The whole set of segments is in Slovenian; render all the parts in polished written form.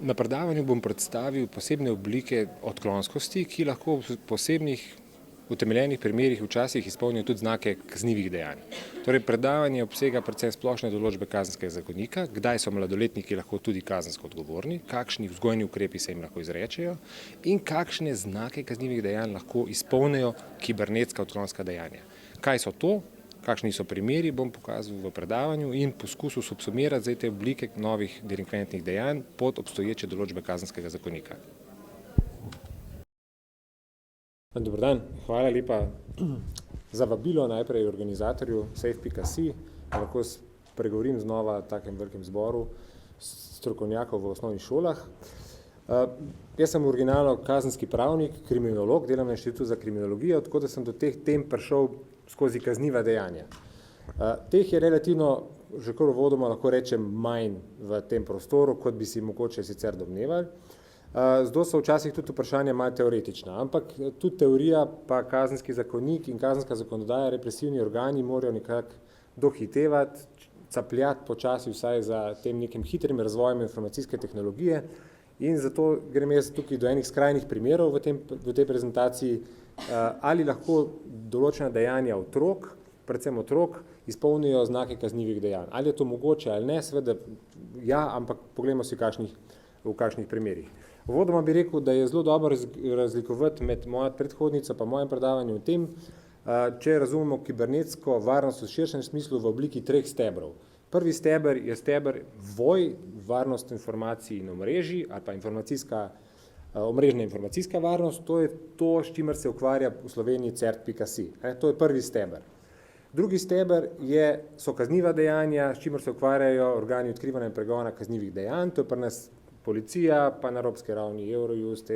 Na predavanju bom predstavil posebne oblike odklonskosti, ki lahko v posebnih utemeljenih primerih včasih izpolnijo tudi znake kaznivih dejanj. Torej, predavanje obsega predvsem splošne določbe kazenskega zakonika, kdaj so mladoletniki lahko tudi kazensko odgovorni, kakšni vzgojni ukrepi se jim lahko izrečejo in kakšne znake kaznivih dejanj lahko izpolnijo kibernetska odklonska dejanja. Kaj so to? Kakšni so primeri, bom pokazal v predavanju in poskusil subsumirati te oblike novih delinkventnih dejanj pod obstoječe določbe kazenskega zakonika. Dober dan, hvala lepa za vabilo najprej organizatorju safe.si, da lahko spregovorim znova v takem velikem zboru strokovnjakov v osnovnih šolah. Jaz sem originalno kazenski pravnik, kriminolog, delam na Inštitutu za kriminologijo, tako da sem do teh tem prišel skozi kazniva dejanja. Teh je relativno, že kar uvodoma lahko rečem, manj v tem prostoru, kot bi si mogoče sicer domnevali. Zato so včasih tudi vprašanja malo teoretična, ampak tudi teorija pa kazenski zakonik in kazenska zakonodaja, represivni organi morajo nekako dohitevati, capljati počasi vsaj za tem nekim hitrim razvojem informacijske tehnologije in zato grem jaz tukaj do enih skrajnih primerov v tej prezentaciji, ali lahko določena dejanja otrok, predvsem otrok, izpolnijo znake kaznivih dejanj. Ali je to mogoče ali ne, seveda ja, ampak poglejmo si v kakšnih primerih. Uvodoma bi rekel, da je zelo dobro razlikovati med mojo predhodnico pa mojem predavanju v tem, če razumemo kibernetsko varnost v širšem smislu v obliki 3 stebrov. Prvi steber je steber VOI, varnost informacij in omrežij, ali pa omrežna informacijska varnost, to je to, s čimer se ukvarja v Sloveniji CERT.si. To je prvi steber. Drugi steber so kazniva dejanja, s čimer se ukvarjajo organi odkrivanja in pregona kaznivih dejanj, to je pri nas policija, pa na evropski ravni Eurojust,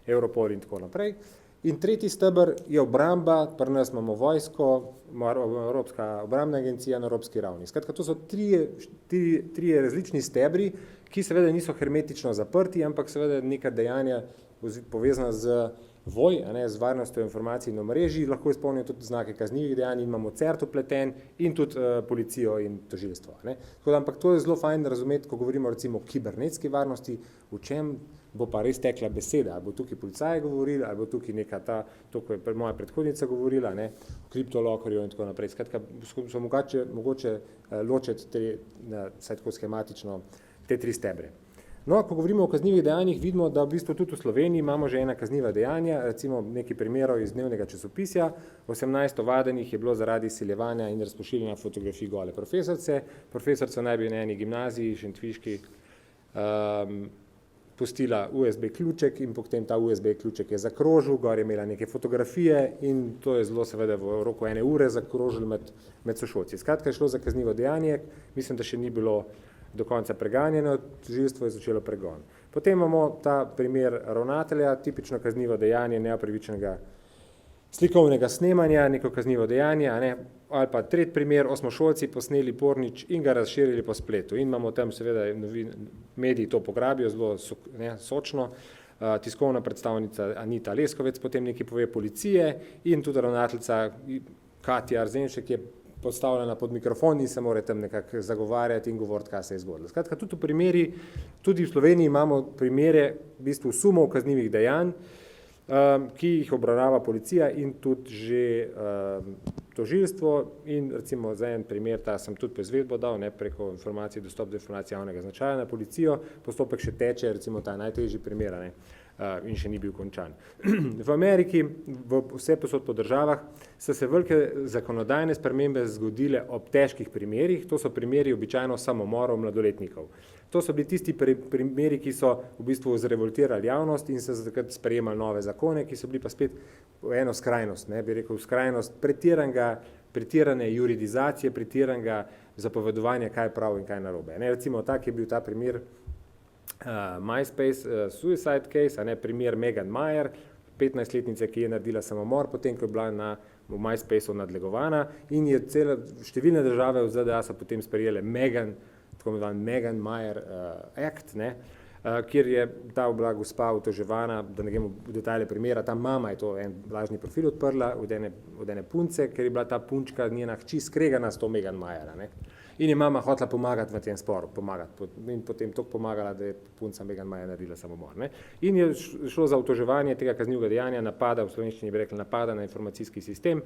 Europol in tako naprej. In tretji steber je obramba, pri nas imamo vojsko, Evropska obrambna agencija na evropski ravni. Skratka, to so trije različni stebri, ki seveda niso hermetično zaprti, ampak seveda neka dejanja povezana z VOI, z varnostjo informacij in omrežij, lahko izpolnijo tudi znake kaznivih dejanj in imamo CERT vpleten in tudi policijo in tožilstvo. Ampak to je zelo fajn razumeti, ko govorimo recimo o kibernetski varnosti, v čem bo pa res tekla beseda, ali bo tukaj policaj govoril, ali bo tukaj neka to, ko je moja predhodnica govorila, o kriptolokerju in tako naprej. Skratka, so mogoče ločiti vsaj tako schematično te 3 stebre. No, ko govorimo o kaznivih dejanjih, vidimo, da v bistvu tudi v Sloveniji imamo že ena kazniva dejanja, recimo nekaj primerov iz dnevnega časopisja, 18 ovadenih je bilo zaradi izsiljevanja in razpošiljanja fotografij gole profesorice. Profesorica naj bi na eni gimnaziji, šentviški, pustila USB ključek in potem ta USB ključek je zakrožil, gor je imela neke fotografije in to je zelo seveda v roku 1 ure zakrožil med sošolci. Skratka, je šlo za kaznivo dejanje, mislim, da še ni bilo do konca preganjeno, tožilstvo je začelo pregon. Potem imamo ta primer ravnatelja, tipično kaznivo dejanje neopravičenega slikovnega snemanja, neko kaznivo dejanje, ali pa tretji primer, osmošolci posneli pornič in ga razširili po spletu. In imamo tam seveda, mediji to pograbijo zelo sočno, tiskovna predstavnica Anita Leskovec potem nekaj pove policije in tudi ravnateljica Katja Arzenšek je postavljena pod mikrofon in se mora tam nekako zagovarjati in govoriti, kaj se je zgodilo. Skratka, tudi v Sloveniji imamo primere v bistvu sumov kaznivih dejanj, ki jih obravnava policija in tudi že tožilstvo in recimo za en primer, ta sem tudi poizvedbo dal, preko informacij, dostop do informacij javnega značaja na policijo, postopek še teče, recimo ta najtežji primer, in še ni bil končan. V Ameriki, vse posod po državah, so se velike zakonodajne spremembe zgodile ob težkih primerih, to so primeri običajno samomorov mladoletnikov. To so bili tisti primeri, ki so v bistvu zrevoltirali javnost in se takrat sprejemali nove zakone, ki so bili pa spet v eno skrajnost, bi rekel skrajnost pretirane juridizacije, pretiranega zapovedovanja, kaj je prav in kaj narobe. Recimo tak je bil ta primer MySpace suicide case, primer Megan Mayer, 15-letnice, ki je naredila samomor, potem ko je bila v MySpaceu nadlegovana in je številne države v ZDA so potem sprejele tako imenovan Megan Mayer Act, kjer je ta bila gospa utoževana, da ne gremo v detajle primera, ta mama je to en lažni profil odprla od ene punce, ker je bila ta punčka njena hči skregana s to Megan Mayer. in je mama hotela pomagati v tem sporu, in potem toliko pomagala, da je punca Meghan Maja naredila samomor. Ne? In je šlo za obtoževanje tega kaznivega dejanja, napada, v slovenščini bi rekli napada na informacijski sistem,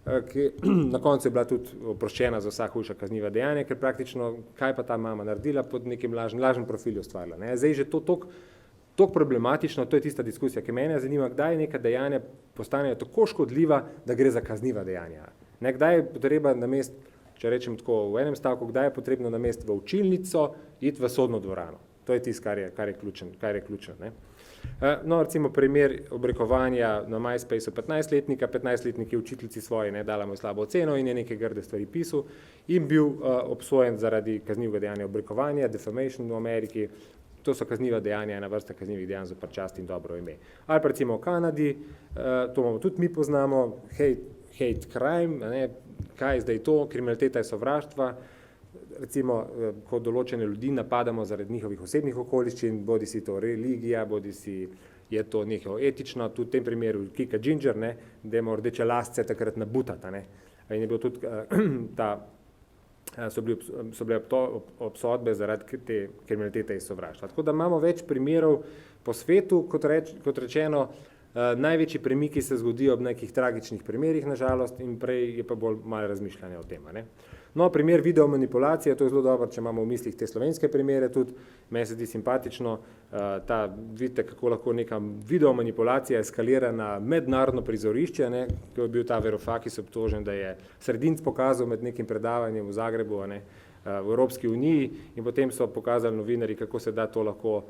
ki na koncu je bila tudi oproščena za vsa hujša kazniva dejanja, ker praktično, kaj pa ta mama naredila, pod nekim lažnim profilom ustvarila. Ne? Zdaj že to toliko problematično, to je tista diskusija, ki mene zanima, kdaj neka dejanja postanejo tako škodljiva, da gre za kazniva dejanja. Ne, kdaj je potreba namest, če rečem tako v enem stavku, kdaj je potrebno namest v učilnico, iti v sodno dvorano. To je tisto, kar je ključno. Ne? No, recimo primer obrekovanja na MySpaceu 15-letnika, 15-letnik je učiteljici svoji, ne, dala mu slabo oceno in je neke grde stvari pisal in bil obsojen zaradi kaznivega dejanja obrekovanja, defamation v Ameriki. To so kazniva dejanja, ena vrsta kaznivih dejanj zoper čast in dobro ime. Ali pa recimo v Kanadi, to tudi mi poznamo, hate crime, ne, kaj je zdaj to, kriminaliteta je sovraštva, recimo, ko določene ljudi napadamo zaradi njihovih osebnih okoliščin, bodi si to religija, bodi si je to neko etično, tudi v tem primeru Kika Ginger, ne, da je rdeče lasce takrat nabutata, ne, in je bil tudi so bile obsodbe zaradi te kriminalitete in sovraštva. Tako da imamo več primerov po svetu, kot rečeno, največji premiki se zgodijo ob nekih tragičnih primerih, nažalost, in prej je pa bolj malo razmišljanja o tem. Ne? No, primer video manipulacije, to je zelo dobro, če imamo v mislih te slovenske primere, tudi meni se zdi simpatično, vidite, kako lahko neka video manipulacija eskalira na mednarodno prizorišče, ne? Ko je bil ta Varoufakis obtožen, da je sredinc pokazal med nekim predavanjem v Zagrebu, ne? V Evropski uniji, in potem so pokazali novinarji, kako se da to lahko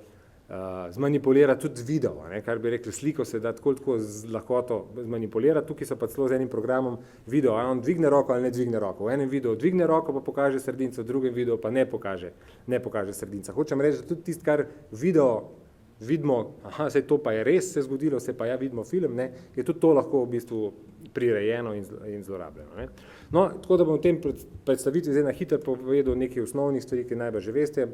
zmanipulira tudi video, ne, kar bi rekli, sliko se da tako z lahkoto zmanipulira, tukaj so pa celo z enim programom video, a on dvigne roko ali ne dvigne roko. V enem videu dvigne roko, pa pokaže sredinco, v drugem videu pa ne pokaže sredinca. Hočem reči, da tudi tisto, kar video vidimo, aha, saj to pa je res se zgodilo, se pa ja vidimo film, ne, je tudi to lahko v bistvu prirejeno in zlorabljeno. Ne. No, tako da bom v tem predstavitvi zdaj na hitro povedal nekaj osnovnih stvari, ki najbolj že veste,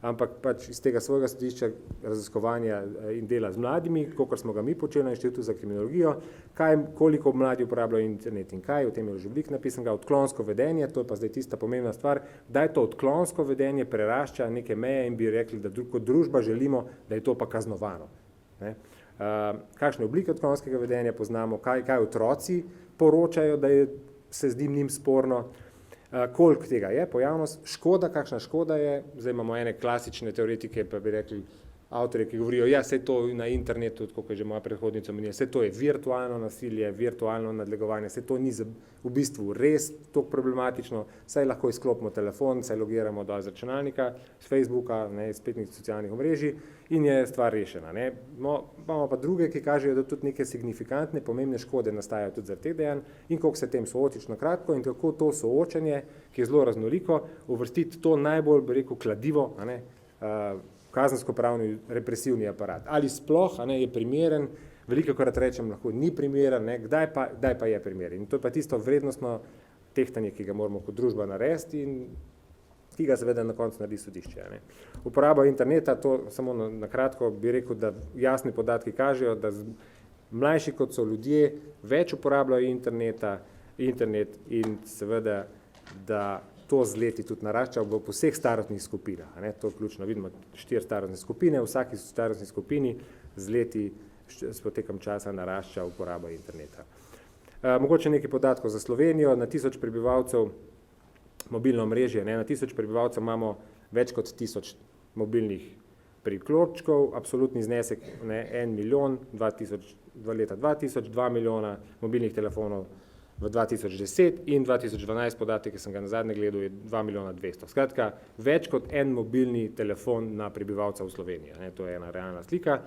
ampak pač iz tega svojega središča raziskovanja in dela z mladimi, kakor smo ga mi počeli na Inštitutu za kriminologijo, koliko mladi uporabljajo internet in kaj, o tem je že veliko napisanega, odklonsko vedenje, to je pa zdaj tista pomembna stvar, da je to odklonsko vedenje prerašča neke meje in bi rekli, da kot družba želimo, da je to pa kaznovano. Ne? Kakšne oblike odklonskega vedenja poznamo, kaj otroci poročajo, da se zdi njim sporno, koliko tega je pojavnost, škoda, kakšna škoda je, zdaj imamo ene klasične teoretike, pa bi rekli avtorje, ki govorijo, ja, saj to na internetu, tako kot je že moja predhodnica omenila, saj to je virtualno nasilje, virtualno nadlegovanje, saj to ni v bistvu res tako problematično, saj lahko izklopimo telefon, saj logiramo dol z računalnika, z Facebooka, ne, spletnih socialnih omrežij in je stvar rešena. Ne. No, imamo pa druge, ki kažejo, da tudi neke signifikantne, pomembne škode nastajajo tudi zaradi teh dejanj in koliko se tem soočiš na kratko in kako to soočanje, ki je zelo raznoliko, uvrstiti to najbolj, bi rekel, kladivo, a ne, kazensko-pravni represivni aparat. Ali sploh je primeren, velikokrat rečem, lahko ni primeren, ne, kdaj pa je primeren. In to je pa tisto vrednostno tehtanje, ki ga moramo kot družba narediti in ki ga seveda na koncu naredi sodišče. Ne. Uporaba interneta, to samo na kratko bi rekel, da jasni podatki kažejo, da mlajši kot so ljudje, več uporabljajo internet in seveda, da to z leti tudi narašča v vseh starostnih skupinah. Ne? To ključno vidimo 4 starostne skupine, v vsaki starostni skupini z leti s potekom časa narašča uporaba interneta. Mogoče nekaj podatkov za Slovenijo, na 1000 prebivalcev mobilno omrežje, ne? Na 1000 prebivalcev imamo več kot 1000 mobilnih priklopčkov, absolutni znesek 1 milijon, leta 2000, 2 milijona mobilnih telefonov v 2010 in 2012 podatek, ki sem ga nazadnje gledal, je 2 milijona 200. Skratka, več kot en mobilni telefon na prebivalca v Sloveniji. Ne? To je ena realna slika.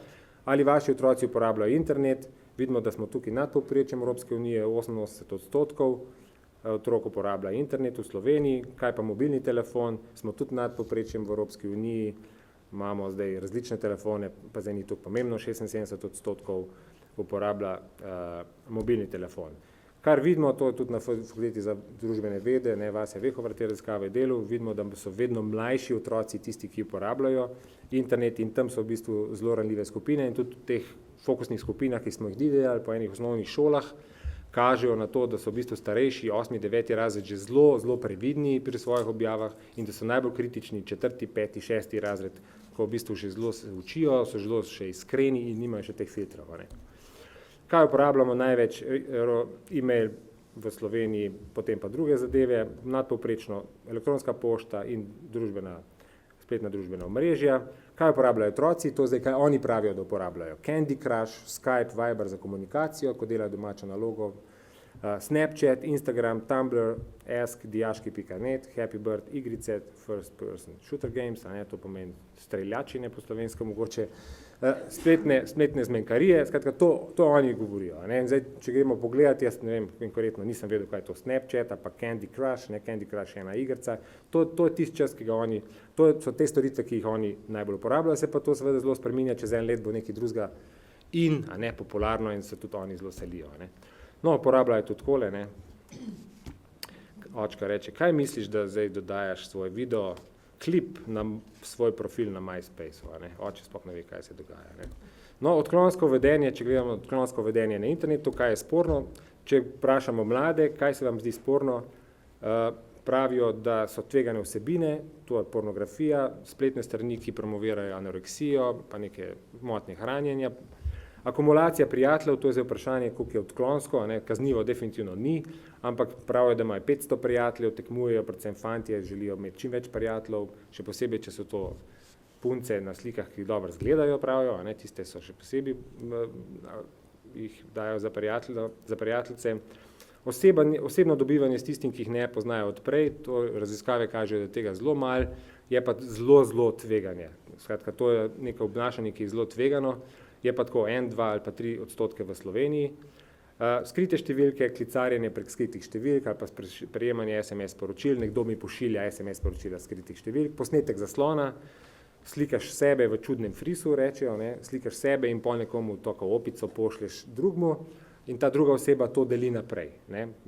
Ali vaši otroci uporabljajo internet? Vidimo, da smo tukaj nad povprečjem Evropske unije, 88% otrok uporablja internet v Sloveniji. Kaj pa mobilni telefon? Smo tudi nad povprečjem v Evropski uniji. Imamo zdaj različne telefone, pa zdaj ni to pomembno, 76% uporablja mobilni telefon. Kar vidimo, to je tudi na fakulteti za družbene vede, ne, Vasja Vehovar te raziskave delu, vidimo, da so vedno mlajši otroci tisti, ki uporabljajo internet in tam so v bistvu zelo ranljive skupine in tudi v teh fokusnih skupinah, ki smo jih delali po enih osnovnih šolah, kažejo na to, da so v bistvu starejši 8., 9. razred že zelo previdni pri svojih objavah in da so najbolj kritični 4., 5., 6. razred, ko v bistvu še zelo se učijo, so zelo še iskreni in nimajo še teh filtrov. Kaj uporabljamo največ? E-mail v Sloveniji, potem pa druge zadeve, nadpovprečno elektronska pošta in spletna družbena omrežja. Kaj uporabljajo otroci? To zdaj, kaj oni pravijo, da uporabljajo. Candy Crush, Skype, Viber za komunikacijo, ko delajo domačo nalogo, Snapchat, Instagram, Tumblr, Ask, dijaški.net, Happy Bird, igrice, First Person Shooter Games, to pomeni streljačine po slovensko mogoče, spletne zmenkarije, skratka, to oni govorijo. Zdaj, če gremo pogledati, jaz ne vem, konkretno nisem vedel, kaj je to Snapchat, pa Candy Crush, Candy Crush je ena igrica, to je tisti čas, ki ga oni, to so te storitve, ki jih oni najbolj uporabljajo, se pa to seveda zelo spreminja, čez en let bo nekaj drugega in, popularno in se tudi oni zelo selijo. No, uporabljajo tudi takole, Očka reče, kaj misliš, da zdaj dodajaš svoj video, klip na svoj profil na MySpace, Oče sploh ne ve, kaj se dogaja. No, odklonsko vedenje, če gledamo odklonsko vedenje na internetu, kaj je sporno, če vprašamo mlade, kaj se vam zdi sporno, pravijo, da so tvegane vsebine, to je pornografija, spletne strani, ki promovirajo anoreksijo, pa neke motnje hranjenja. Akumulacija prijateljev, to je zdaj vprašanje, koliko je odklonsko, kaznivo definitivno ni, ampak pravijo, da imajo 500 prijateljev, tekmujejo, predvsem fantje, želijo imeti čim več prijateljev, še posebej, če so to punce na slikah, ki dobro izgledajo, pravijo, tiste so še posebej, jih dajo za prijateljce. Osebno dobivanje s tistim, ki jih ne poznajo odprej, to raziskave kažejo, da je tega zelo malo, je pa zelo tveganje. Skratka, to je neko obnašanje, ki je zelo tvegano, je pa tako 1, 2 ali pa 3% v Sloveniji. Skrite številke, klicarjenje prek skritih številk ali pa prejemanje SMS sporočil, nekdo mi pošilja SMS sporočila skritih številk, posnetek zaslona, slikaš sebe v čudnem frisu, rečejo, slikaš sebe in pol nekomu to opico pošlješ drugmu in ta druga oseba to deli naprej.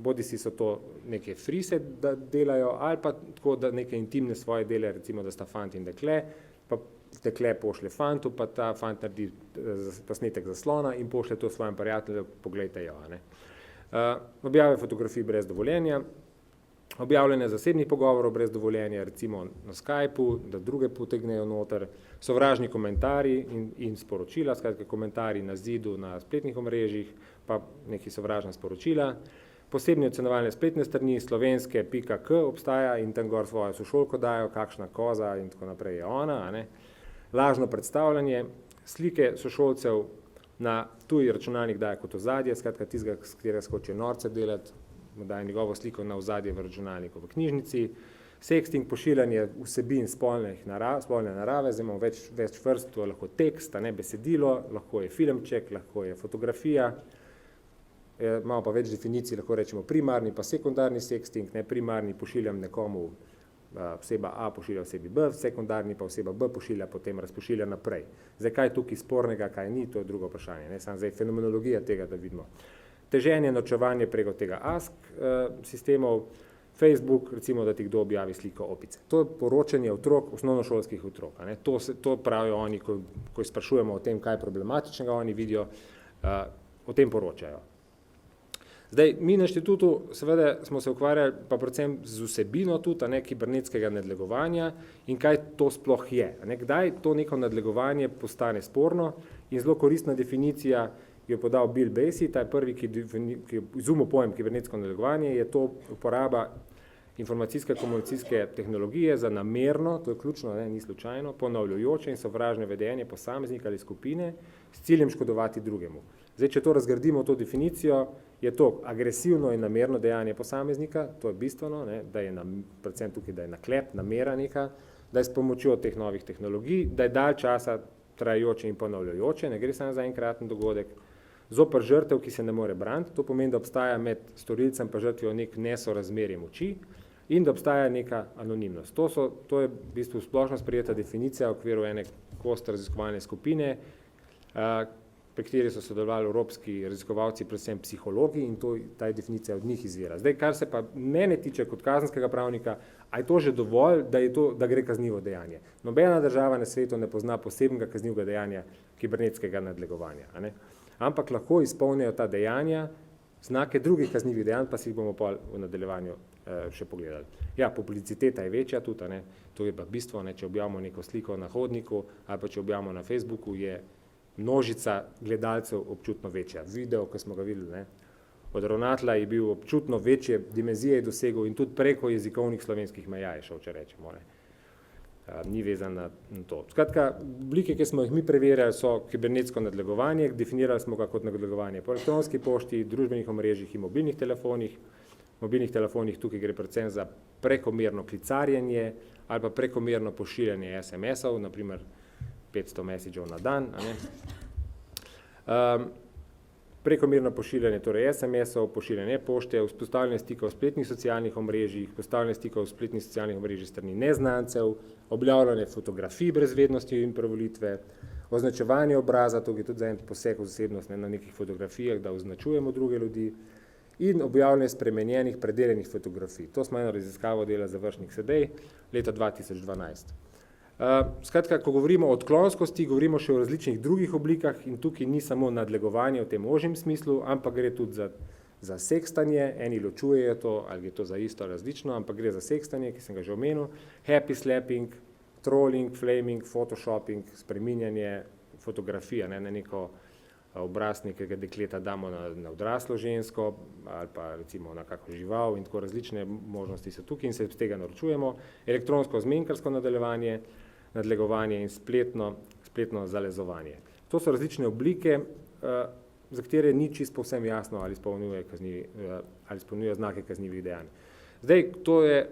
Bodisi so to neke frise, da delajo, ali pa tako, da neke intimne svoje dele, recimo, da sta fant in dekle, pa dekle pošlje fantu, pa ta fant naredi posnetek zaslona in pošlje to svojim prijateljem, poglejte jo. Objave fotografij brez dovoljenja, objavljanje zasebnih pogovorov brez dovoljenja, recimo na Skypeu, da druge potegnejo noter, sovražni komentarji in sporočila, skratka komentarji na zidu, na spletnih omrežjih, pa neki sovražna sporočila, posebne ocenjevalne spletne strani, slovenske.k obstaja in tam gor svojo sošolko dajo, kakšna koza in tako naprej je ona, lažno predstavljanje, slike sošolcev na tuji računalnik daje kot ozadje, skratka tistega, s katerega skočijo norce delati, daje njegovo sliko na ozadje v računalniku v knjižnici, sexting, pošiljanje vsebin spolne narave, zdaj imamo več vrst, to je lahko tekst, besedilo, lahko je filmček, lahko je fotografija, imamo pa več definicij, lahko rečemo primarni pa sekundarni sexting, primarni pošiljam nekomu, oseba A pošilja osebi B, sekundarni pa oseba B pošilja, potem razpošilja naprej. Zdaj, kaj je tukaj spornega, kaj ni, to je drugo vprašanje, samo zdaj fenomenologija tega, da vidimo. Teženje, nočevanje preko tega Ask sistemov, Facebook, recimo, da ti kdo objavi sliko opice. To je poročanje otrok, osnovnošolskih otrok. To pravijo oni, ko sprašujemo o tem, kaj je problematičnega, oni vidijo, o tem poročajo. Zdaj, mi na inštitutu seveda smo se ukvarjali pa predvsem z vsebino tudi, kibernetskega nadlegovanja in kaj to sploh je. Kdaj to neko nadlegovanje postane sporno in zelo koristna definicija jo podal Bill Basey, ta je prvi, ki je izumil pojem kibernetsko nadlegovanje, je to uporaba informacijske komunikacijske tehnologije za namerno, to je ključno, ni slučajno, ponavljajoče in sovražno vedenje posameznika ali skupine s ciljem škodovati drugemu. Zdaj, če to razgradimo to definicijo, je to agresivno in namerno dejanje posameznika, to je bistveno, da je predvsem tukaj, da je naklep, namera neka, da je s pomočjo teh novih tehnologij, da je dalj časa trajajoče in ponavljajoče, ne gre samo za enkraten dogodek, zoper žrtev, ki se ne more braniti, to pomeni, da obstaja med storilcem pa žrtvijo nek nesorazmerje moči in da obstaja neka anonimnost. To je v bistvu splošno sprejeta definicija v okviru ene kost raziskovalne skupine, pri kateri so sodelovali evropski raziskovalci, predvsem psihologi in ta definicija od njih izvira. Zdaj, kar se pa mene tiče kot kazenskega pravnika, a je to že dovolj, da gre kaznivo dejanje. Nobena država na svetu ne pozna posebnega kaznivega dejanja kibernetskega nadlegovanja, ampak lahko izpolnijo ta dejanja znake drugih kaznivih dejanj, pa si jih bomo pol v nadaljevanju še pogledali. Ja, publiciteta je večja tudi, ne? To je pa bistvo, ne? Če objavimo neko sliko na hodniku ali pa če objavimo na Facebooku, je množica gledalcev občutno večja. Video, ko smo ga videli, ne? Od ravnatelja je bil občutno večje dimenzije je dosegel in tudi preko jezikovnih slovenskih meja je šel, če rečemo, ne? Ni vezan na to. Skratka, oblike, ki smo jih mi preverjali, so kibernetsko nadlegovanje, definirali smo ga kot nadlegovanje po elektronski pošti, družbenih omrežjih in mobilnih telefonih. Mobilnih telefonih tukaj gre predvsem za prekomerno klicarjenje ali pa prekomerno pošiljanje SMS-ov, naprimer 500 messageov na dan. Prekomerno pošiljanje torej SMS-ov, pošiljanje pošte, vzpostavljanje stikov v spletnih socialnih omrežjih, vzpostavljanje stikov v spletnih socialnih omrežjih strani neznancev, objavljanje fotografij brez vednosti in privolitve, označevanje obraza, tukaj tudi za en poseg v zasebnost na nekih fotografijah, da označujemo druge ljudi, in objavljanje spremenjenih, predeljenih fotografij. To smo eno raziskavo dela završnih sedej leta 2012. Skratka, ko govorimo o odklonskosti, govorimo še o različnih drugih oblikah in tukaj ni samo nadlegovanje v tem ožjem smislu, ampak gre tudi za sekstanje, eni ločujejo to, ali je to za isto različno, ampak gre za sekstanje, ki sem ga že omenil, happy slapping, trolling, flaming, photoshopping, spreminjanje fotografije, ne, na neko obraz nekega dekleta damo na odraslo žensko ali pa recimo na kako žival in tako različne možnosti so tukaj in se od tega naročujemo. Elektronsko zmenkarsko nadlegovanje in spletno zalezovanje. To so različne oblike, za katere ni čisto povsem jasno, ali izpolnjujejo znake kaznivih dejanj. Zdaj, to je,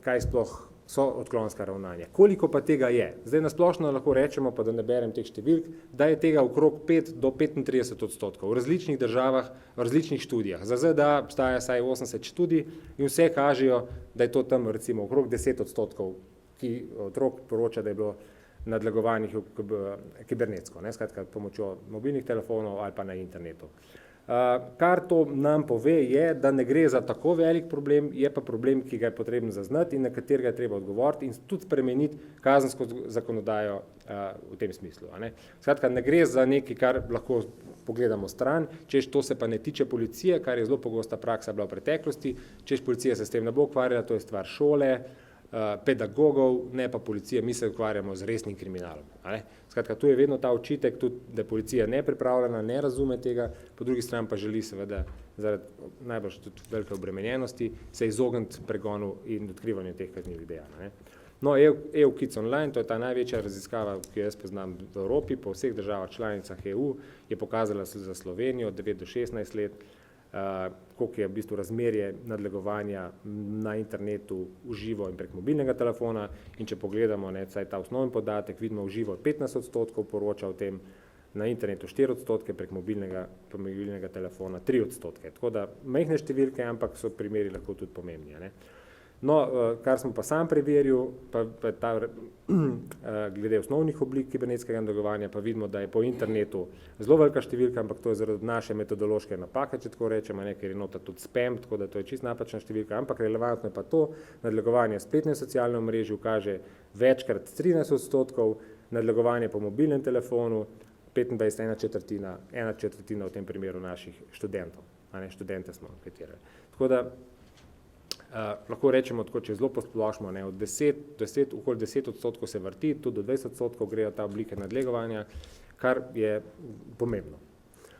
kaj sploh so odklonska ravnanja. Koliko pa tega je? Zdaj nasplošno lahko rečemo, pa da ne berem teh številk, da je tega okrog 5 do 35% v različnih državah, v različnih študijah. Za ZDA obstaja vsaj 80 študij in vse kažejo, da je to tam recimo okrog 10%, ki otrok poroča, da je bilo nadlegovanih kibernetsko, ne, skratka pomočjo mobilnih telefonov ali pa na internetu. Kar to nam pove je, da ne gre za tako velik problem, je pa problem, ki ga je potrebno zaznati in na katerega je treba odgovoriti in tudi spremeniti kazensko zakonodajo v tem smislu. Ne. Skratka, ne gre za nekaj, kar lahko pogledamo stran, češ to se pa ne tiče policije, kar je zelo pogosta praksa bila v preteklosti, češ policija se s tem ne bo ukvarjala, to je stvar šole, pedagogov, ne pa policije, mi se ukvarjamo z resnim kriminalom. Skratka, tu je vedno ta očitek, tudi, da policija ne pripravljena, ne razume tega, po drugi strani pa želi seveda zaradi najbolj tudi velike obremenjenosti se izogniti pregonu in odkrivanju teh kaznivih dejanj. No, EU Kids Online, to je ta največja raziskava, ki jo jaz poznam v Evropi, po vseh državah članicah EU, je pokazala za Slovenijo 9 do 16 let, koliko je v bistvu razmerje nadlegovanja na internetu v živo in prek mobilnega telefona in če pogledamo, ne, ta osnovni podatek, vidimo v živo 15% poroča o tem, na internetu 4%, prek mobilnega telefona 3%. Tako da majhne številke, ampak so primeri lahko tudi pomembni. Ne. No, kar smo pa sam preveril, pa ta, glede osnovnih oblik kibernetskega nadlegovanja, pa vidimo, da je po internetu zelo velika številka, ampak to je zaradi naše metodološke napake, če tako rečemo, ker je nota tudi spam, tako da to je čisto napačna številka, ampak relevantno je pa to, nadlegovanje spletne socialne omrežje kaže večkrat 13%, nadlegovanje po mobilnem telefonu 25, ena četrtina v tem primeru naših študentov, študente smo anketirali. Tako da lahko rečemo, tako, če zelo posplošimo, okoli 10% se vrti, tudi do 20% grejo ta oblike nadlegovanja, kar je pomembno.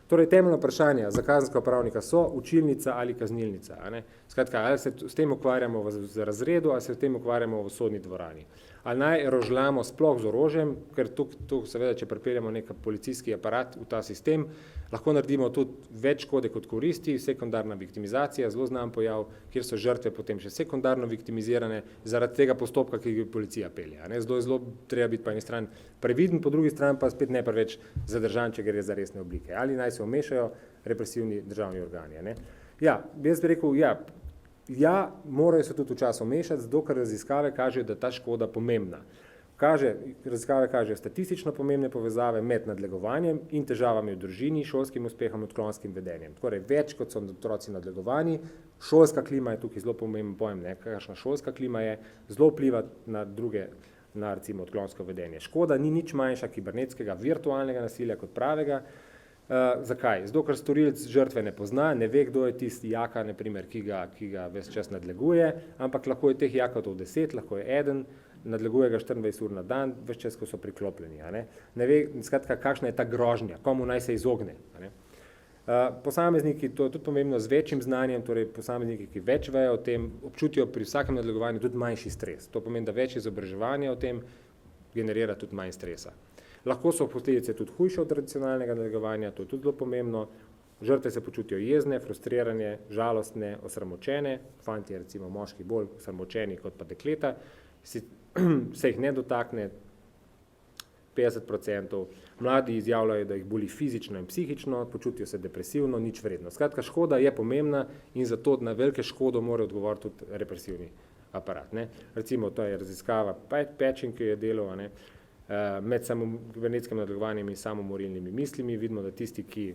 Torej, temeljno vprašanje za kazenskega pravnika so učilnica ali kaznilnica. Skratka, ali se s tem ukvarjamo v razredu, ali se s tem ukvarjamo v sodni dvorani. Ali naj rožljamo sploh z orožjem, ker tu seveda, če pripeljamo nek policijski aparat v ta sistem, lahko naredimo tudi več škode kot koristi, sekundarna viktimizacija, zelo znan pojav, kjer so žrtve potem še sekundarno viktimizirane zaradi tega postopka, ki ga policija pelje. Zelo treba biti po eni strani previden, po drugi strani pa spet ne preveč zadržan, če gre za resne oblike. Ali naj se vmešajo represivni državni organi. Ja, jaz bi rekel, ja, morajo se tudi včasih vmešati, zato ker raziskave kažejo, da ta škoda pomembna. Raziskave kažejo statistično pomembne povezave med nadlegovanjem in težavami v družini, šolskim uspehom in odklonskim vedenjem. Torej, več kot so otroci nadlegovani, šolska klima je tukaj zelo pomemben pojem, kakšna šolska klima je, zelo vpliva na druge, na recimo odklonsko vedenje. Škoda ni nič manjša kibernetskega virtualnega nasilja kot pravega. Zakaj? Zato, ker storilec žrtve ne pozna, ne ve, kdo je tisti jaka, naprimer, ki ga ves čas nadleguje, ampak lahko je teh jakov to 10, lahko je eden, nadleguje ga 24 ur na dan, ves čas, ko so priklopljeni. Ne ve, skratka, kakšna je ta grožnja, komu naj se izogne. Posamezniki, to je tudi pomembno, z večjim znanjem, torej posamezniki, ki več vejo o tem, občutijo pri vsakem nadlegovanju tudi manjši stres. To pomeni, da več izobraževanja o tem generira tudi manj stresa. Lahko so posledice tudi hujše od tradicionalnega nadlegovanja, to je tudi zelo pomembno. Žrtve se počutijo jezne, frustrirane, žalostne, osramočene, fantje, recimo moški bolj osramočeni kot pa dekleta, se jih ne dotakne 50%, mladi izjavljajo, da jih boli fizično in psihično, počutijo se depresivno, nič vredno. Skratka, škoda je pomembna in zato na velike škodo mora odgovoriti tudi represivni aparat. Recimo, to je raziskava Patching, ki je delal med kibernetskim nadlegovanjem in samomorilnimi mislimi. Vidimo, da tisti, ki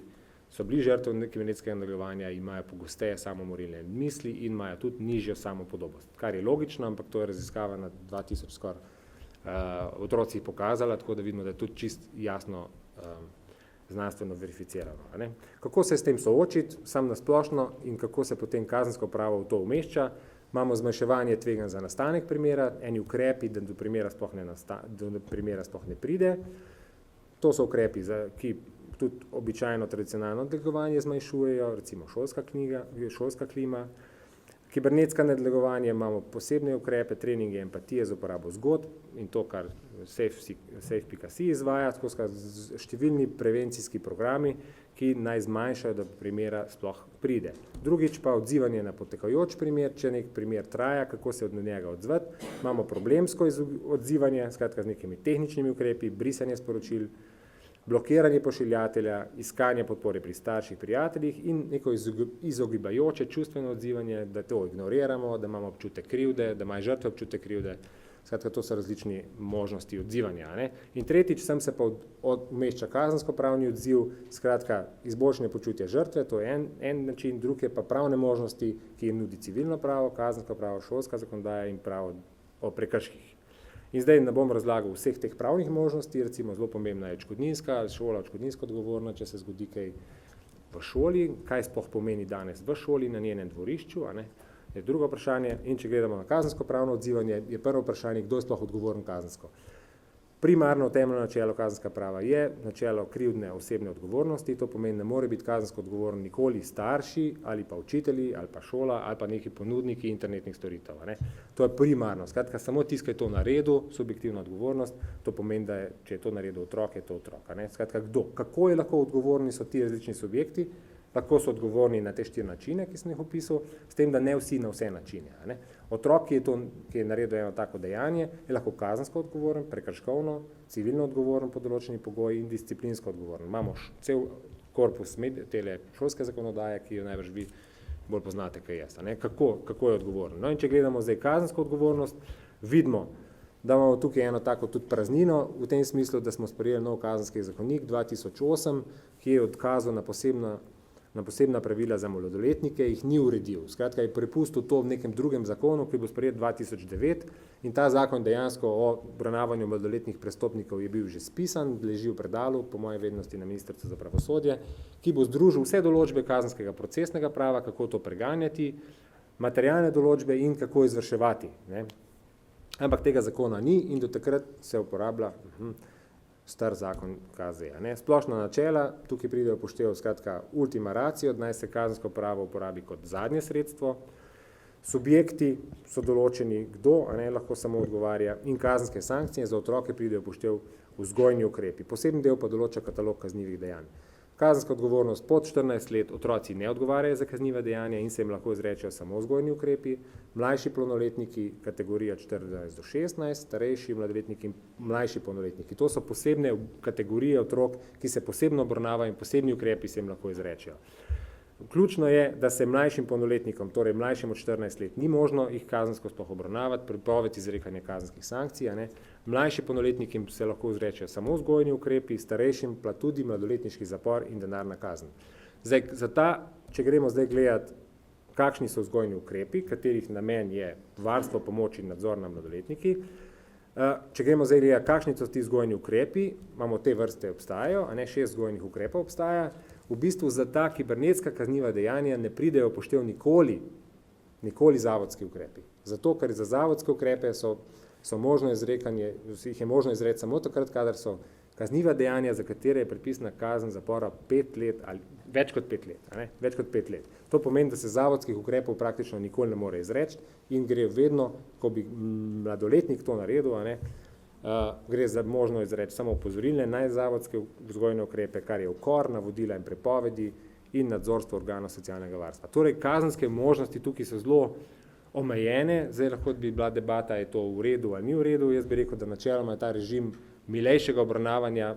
so bili žrtve kibernetskega nadlegovanja, imajo pogosteje samomorilne misli in imajo tudi nižjo samopodobost, kar je logično, ampak to je raziskava na 2000 skoraj otrocih pokazala, tako da vidimo, da je tudi čist jasno znanstveno verificirano. Kako se s tem soočiti, sam na splošno, in kako se potem kazensko pravo v to umešča? Imamo zmanjševanje tveganj za nastanek primera, eni ukrepi, da do primera sploh ne pride. To so ukrepi, ki tudi običajno tradicionalno nadlegovanje zmanjšujejo, recimo šolska klima. Kibernetska nadlegovanje, imamo posebne ukrepe, treninge empatije z uporabo zgodb in to, kar Safe.si izvaja, skozi številni prevencijski programi, ki naj zmanjšajo, da primera sploh pride. Drugič pa odzivanje na potekajoč primer, če nek primer traja, kako se od njega odzvati. Imamo problemsko odzivanje, skratka z nekimi tehničnimi ukrepi, brisanje sporočil, blokiranje pošiljatelja, iskanje podpore pri starših, prijateljih in neko izogibajoče čustveno odzivanje, da to ignoriramo, da imamo občutek krivde, da ima žrtve občutek krivde. Skratka, to so različni možnosti odzivanja. In tretjič, sem se pa umešča kazensko-pravni odziv, skratka, izboljšanje počutja žrtve, to je en način, drug je pa pravne možnosti, ki jim nudi civilno pravo, kazensko pravo, šolska zakonodaja in pravo o prekrških. In zdaj ne bom razlagal vseh teh pravnih možnosti, recimo zelo pomembna je odškodninska, šola odškodninsko odgovorna, če se zgodi kaj v šoli, kaj sploh pomeni danes v šoli na njenem dvorišču, je drugo vprašanje. In če gledamo na kazensko pravno odzivanje, je prvo vprašanje, kdo je sploh odgovoren kazensko. Primarno temeljno načelo kazenska prava je načelo krivdne osebne odgovornosti, to pomeni, ne more biti kazensko odgovoren nikoli starši ali pa učitelji ali pa šola ali pa neki ponudniki internetnih storitev. To je primarno. Skratka, samo tisti, ki je to naredil, subjektivna odgovornost, to pomeni, da je, če je to naredil otrok, je to otrok. Skratka, kdo? Kako je lahko odgovorni so ti različni subjekti? Lahko so odgovorni na te 4 načine, ki sem jih opisal, s tem, da ne vsi na vse načine. Otrok, ki je naredil eno tako dejanje, je lahko kazensko odgovoren, prekrškovno, civilno odgovoren pod določenimi pogoji in disciplinsko odgovoren. Imamo cel korpus tele šolske zakonodaje, ki jo najbrž vi bolj poznate, kaj jaz. Kako je odgovoren? In če gledamo zdaj kazensko odgovornost, vidimo, da imamo tukaj eno tako tudi praznino, v tem smislu, da smo sprejeli nov kazenski zakonik 2008, ki je odkazal na posebna pravila za mladoletnike, jih ni uredil. Skratka, je prepustil to v nekem drugem zakonu, ki bo sprejet 2009 in ta zakon dejansko o obravnavanju mladoletnih prestopnikov je bil že spisan, leži v predalu, po moje vednosti na Ministrstvu za pravosodje, ki bo združil vse določbe kazenskega procesnega prava, kako to preganjati, materialne določbe in kako izvrševati. Ampak tega zakona ni in do takrat se uporablja star zakon KZ. Splošna načela, tukaj pridejo upoštev, skratka, ultima ratio, naj se kazensko pravo uporabi kot zadnje sredstvo, subjekti so določeni, kdo lahko samo odgovarja in kazenske sankcije za otroke pridejo upoštev vzgojni ukrepi. Poseben del pa določa katalog kaznivih dejanj. Kazenska odgovornost pod 14 let, otroci ne odgovarjajo za kazniva dejanja in se jim lahko izrečejo samo vzgojni ukrepi, mlajši polnoletniki, kategorija 14 do 16, starejši mladoletniki in mlajši polnoletniki. To so posebne kategorije otrok, ki se posebno obravnavajo in posebni ukrepi se jim lahko izrečejo. Ključno je, da se mlajšim polnoletnikom, torej mlajšim od 14 let, ni možno jih kazensko sploh obravnavati, prepoved izrekanja kazenskih sankcij. Mlajši polnoletniki se lahko izrečejo samo vzgojni ukrepi, starejšim pa tudi mladoletniški zapor in denarna kazen. Zdaj, če gremo zdaj gledati, kakšni so vzgojni ukrepi, katerih namen je varstvo, pomoč in nadzor nad mladoletniki, Če gremo zdaj gledati, kakšni so ti vzgojni ukrepi, imamo te vrste obstajajo, 6 vzgojnih ukrepov obstaja, v bistvu za ta kibernetska kazniva dejanja ne pridejo upoštev nikoli zavodski ukrepi. Zato, ker za zavodske ukrepe so možno izrekanje, jih je možno izreči samo takrat, kadar so kazniva dejanja, za katere je predpisana kazen zapora 5 let ali več kot 5 let. Več kot 5 let. To pomeni, da se zavodskih ukrepov praktično nikoli ne more izreči in gre vedno, ko bi mladoletnik to naredil, gre za možno izreči samo opozorilne najzavodske vzgojne ukrepe, kar je ukor, navodila in prepovedi in nadzorstvo organov socialnega varstva. Torej, kazenske možnosti tukaj so zelo omejene, zdaj lahko bi bila debata, je to v redu ali ni v redu, jaz bi rekel, da načeloma je ta režim milejšega obravnavanja,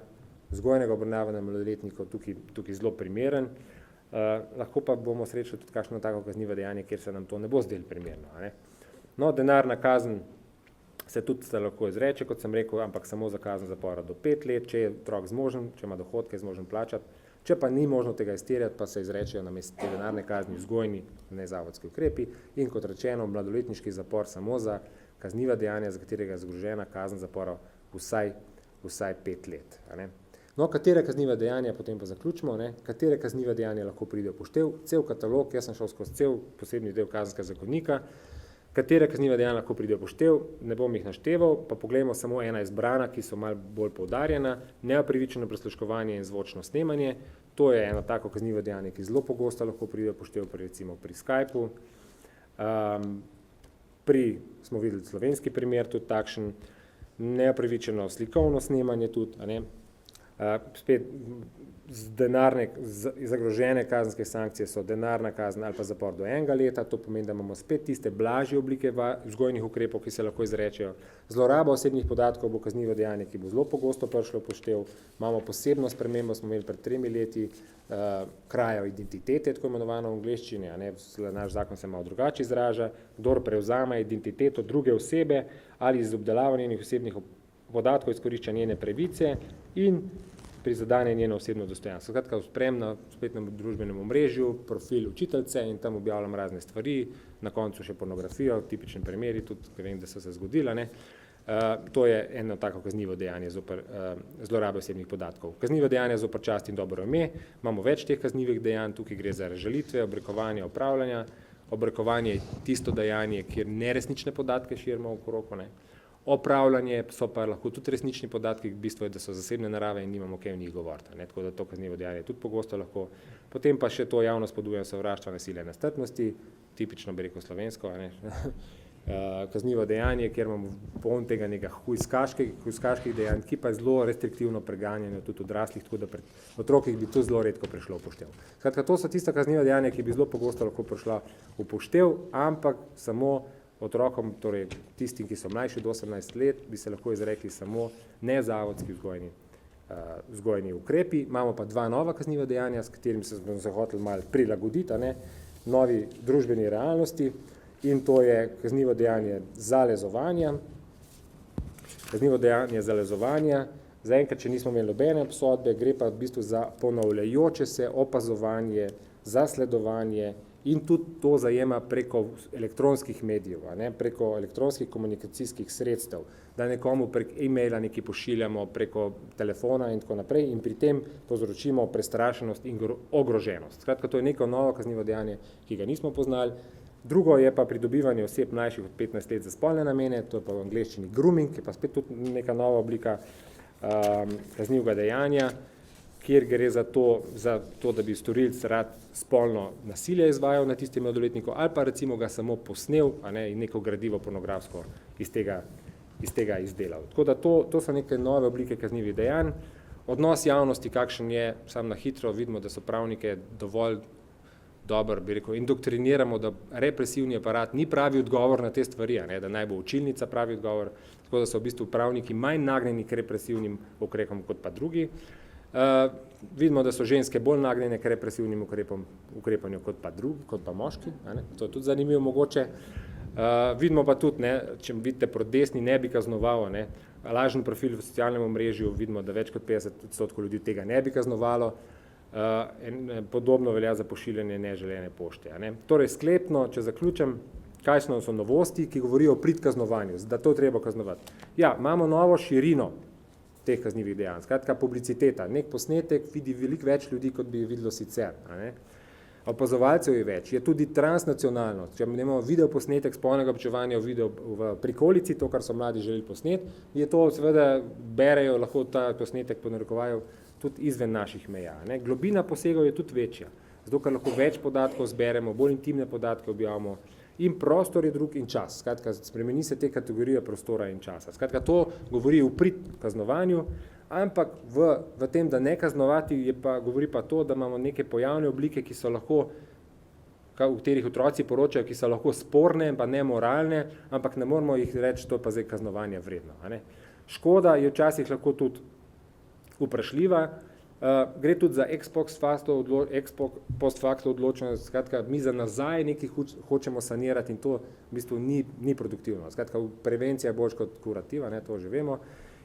vzgojnega obravnavanja mladoletnikov tukaj zelo primeren. Lahko pa bomo srečali tudi kakšno tako kaznivo dejanje, kjer se nam to ne bo zdelo primerno. No, denarna kazen se tudi lahko izreče, kot sem rekel, ampak samo za kazen zapora do 5 let, če je otrok zmožen, če ima dohodke, je zmožen plačati. Če pa ni možno tega izterjati, pa se izrečejo namesto te denarne kazni vzgojni nezavodski ukrepi in kot rečeno, mladoletniški zapor samo za kazniva dejanja, za katerega je zagrožena kazen zapora vsaj 5 let. No, katere kazniva dejanja, potem pa zaključimo, katere kazniva dejanja lahko pride upoštev, cel katalog, jaz sem šel skozi cel posebni del kazenskega zakonika, katere kazniva dejanja lahko pride upoštev, ne bom jih našteval, pa poglejmo samo ena izbrana, ki so malo bolj poudarjena, neopravičeno prisluškovanje in zvočno snemanje, to je eno tako kaznivo dejanje, ki zelo pogosto lahko pride upoštev, recimo pri Skypeu, smo videli slovenski primer tudi takšen, neopravičeno slikovno snemanje tudi, spet zagrožene kazenske sankcije so denarna kazen ali pa zapor do 1 leta, to pomeni, da imamo spet tiste blažje oblike vzgojnih ukrepov, ki se lahko izrečejo. Zloraba osebnih podatkov bo kaznivo dejanje, ki bo zelo pogosto prišlo upoštev. Imamo posebno spremembo, smo imeli pred 3 leti, krajo identitete, tako imenovano v angleščini, naš zakon se malo drugače izraža, kdor prevzame identiteto druge osebe ali z obdelavanjem njenih osebnih podatkov izkorišča njene pravice in prizadene njeno osebno dostojanstvo. Skratka, sprem na spletnem družbenem omrežju, profil učiteljice in tam objavljam razne stvari, na koncu še pornografijo, tipični primeri, tudi vem, da so se zgodile. To je eno tako kaznivo dejanje zoper zlorabe osebnih podatkov. Kaznivo dejanje zoper čast in dobro ime, imamo več teh kaznivih dejanj, tukaj gre za razžalitve, obrekovanje, opravljanja. Obrekovanje je tisto dejanje, kjer neresnične podatke širimo okrog, Opravljanje so pa lahko tudi resnični podatki, bistvo je, da so zasebne narave in nimamo kaj v njih govoriti, tako da to kaznivo dejanje tudi pogosto lahko. Potem pa še to javno spodbujanje sovraštva, nasilja in nestrpnosti, tipično bi rekel slovensko, kaznivo dejanje, kjer imamo poln tega nekega hujskaških dejanj, ki pa je zelo restriktivno preganjanje tudi odraslih, tako da pred otrokih bi to zelo redko prišlo upoštev. Skratka, to so tista kazniva dejanja, ki bi zelo pogosto lahko prišla upoštev, ampak samo otrokom, torej tistim, ki so mlajši do 18 let, bi se lahko izrekli samo nezavodski vzgojni ukrepi. Imamo pa 2 nova kazniva dejanja, s katerim se hoteli malo prilagoditi, novi družbeni realnosti in to je kaznivo dejanje zalezovanja. Zaenkrat, če nismo imeli nobene obsodbe, gre pa v bistvu za ponavljajoče se opazovanje, zasledovanje in tudi to zajema preko elektronskih medijev, preko elektronskih komunikacijskih sredstev, da nekomu prek e-maila nekaj pošiljamo, preko telefona in tako naprej in pri tem povzročimo prestrašenost in ogroženost. Skratka, to je neko novo kaznivo dejanje, ki ga nismo poznali. Drugo je pa pridobivanje oseb mlajših od 15 let za spolne namene, to je pa v angleščini grooming, ki je pa spet tudi neka nova oblika kaznivega dejanja, kjer gre za to, da bi storilec rad spolno nasilje izvajal na tistem mladoletniku ali pa recimo ga samo posnel in neko gradivo pornografsko iz tega izdelal. Tako da to so neke nove oblike kaznivih dejanj. Odnos javnosti, kakšen je, sam na hitro vidimo, da so pravnike dovolj dobro, bi rekel, indoktriniramo, da represivni aparat ni pravi odgovor na te stvari, da naj bo učilnica pravi odgovor, tako da so v bistvu pravniki manj nagnjeni k represivnim ukrepom kot pa drugi. Vidimo, da so ženske bolj nagnjene k represivnim ukrepanju kot pa moški, to je tudi zanimivo mogoče. Vidimo pa tudi, če vidite proti desni, ne bi kaznovalo, lažen profil v socialnem omrežju, vidimo, da več kot 50% ljudi tega ne bi kaznovalo. Podobno velja za pošiljanje neželene pošte. Torej, sklepno, če zaključim, Kaj so novosti, ki govorijo o prid kaznovanju, da to treba kaznovati? Ja, imamo novo širino teh kaznivih dejanj, skratka publiciteta. Nek posnetek vidi veliko več ljudi, kot bi videlo sicer. Opazovalcev je več, je tudi transnacionalno. Če imamo video posnetek spolnega občevanja v prikolici, to, kar so mladi želeli posneti, je to seveda berejo lahko ta posnetek po narekovaju tudi izven naših meja. Globina posegov je tudi večja, zato ker lahko več podatkov zberemo, bolj intimne podatke objavimo, in prostor je drug in čas. Skratka, spremeni se te kategorije prostora in časa. Skratka, to govori v prid kaznovanju, ampak v tem, da ne kaznovati, govori pa to, da imamo neke pojavne oblike, ki so lahko, v katerih otroci poročajo, ki so lahko sporne, pa ne moralne, ampak ne moramo jih reči, to pa zdaj kaznovanje vredno. Škoda je včasih lahko tudi vprašljiva, gre tudi za ex post facto odločenost, skratka, mi za nazaj nekaj hočemo sanirati in to v bistvu ni produktivno. Skratka, prevencija je bolj kot kurativa, to že vemo.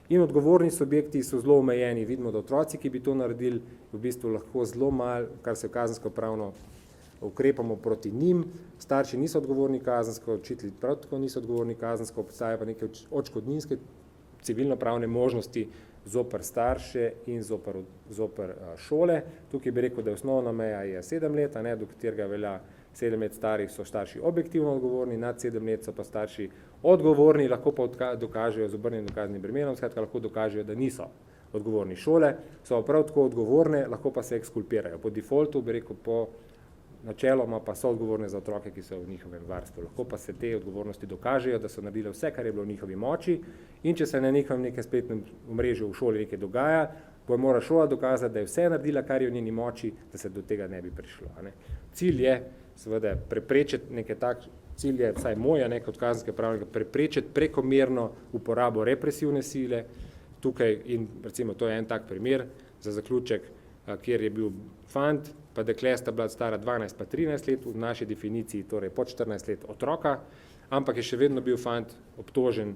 In odgovorni subjekti so zelo omejeni. Vidimo, da otroci, ki bi to naredili, v bistvu lahko zelo malo, kar se kazensko pravno ukrepamo proti njim. Starši niso odgovorni kazensko, učitelji prav tako niso odgovorni kazensko, obstajajo pa neke odškodninske civilno-pravne možnosti zoper starše in zoper šole. Tukaj bi rekel, da je osnovna meja je 7 let, do katerega velja 7 let starih so starši objektivno odgovorni, nad 7 let so pa starši odgovorni, lahko pa dokažejo z obrnjenim dokaznim bremenom, skratka lahko dokažejo, da niso odgovorni. Šole so prav tako odgovorne, lahko pa se ekskulpirajo. Po defaultu bi rekel, po načeloma pa so odgovorne za otroke, ki so v njihovem varstvu. Lahko pa se te odgovornosti dokažejo, da so naredili vse, kar je bilo v njihovi moči, in če se na njihovem nekem spletnem omrežju v šoli nekaj dogaja, bo mora šola dokazati, da je vse naredila, kar je v njeni moči, da se do tega ne bi prišlo. Cilj je seveda preprečiti cilj je, vsaj moja kot kazenske pravnika, preprečiti prekomerno uporabo represivne sile tukaj in recimo to je en tak primer za zaključek, kjer je bil fant, pa dekle sta bila stara 12 pa 13 let, v naši definiciji torej pod 14 let otroka, ampak je še vedno bil fant obtožen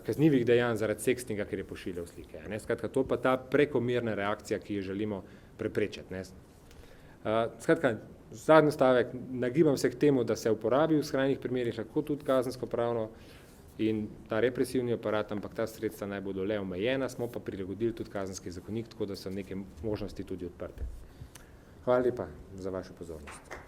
kaznivih dejanj zaradi sekstinga, ker je pošiljal slike. Skratka, to pa ta prekomerna reakcija, ki jo želimo preprečiti. Skratka, zadnji stavek, nagibam se k temu, da se uporabi v skrajnih primerih lahko tudi kazensko pravno in ta represivni aparat, ampak ta sredstva naj bodo le omejena, smo pa prilagodili tudi kazenski zakonik, tako da so neke možnosti tudi odprte. Hvala lepa za vašo pozornost.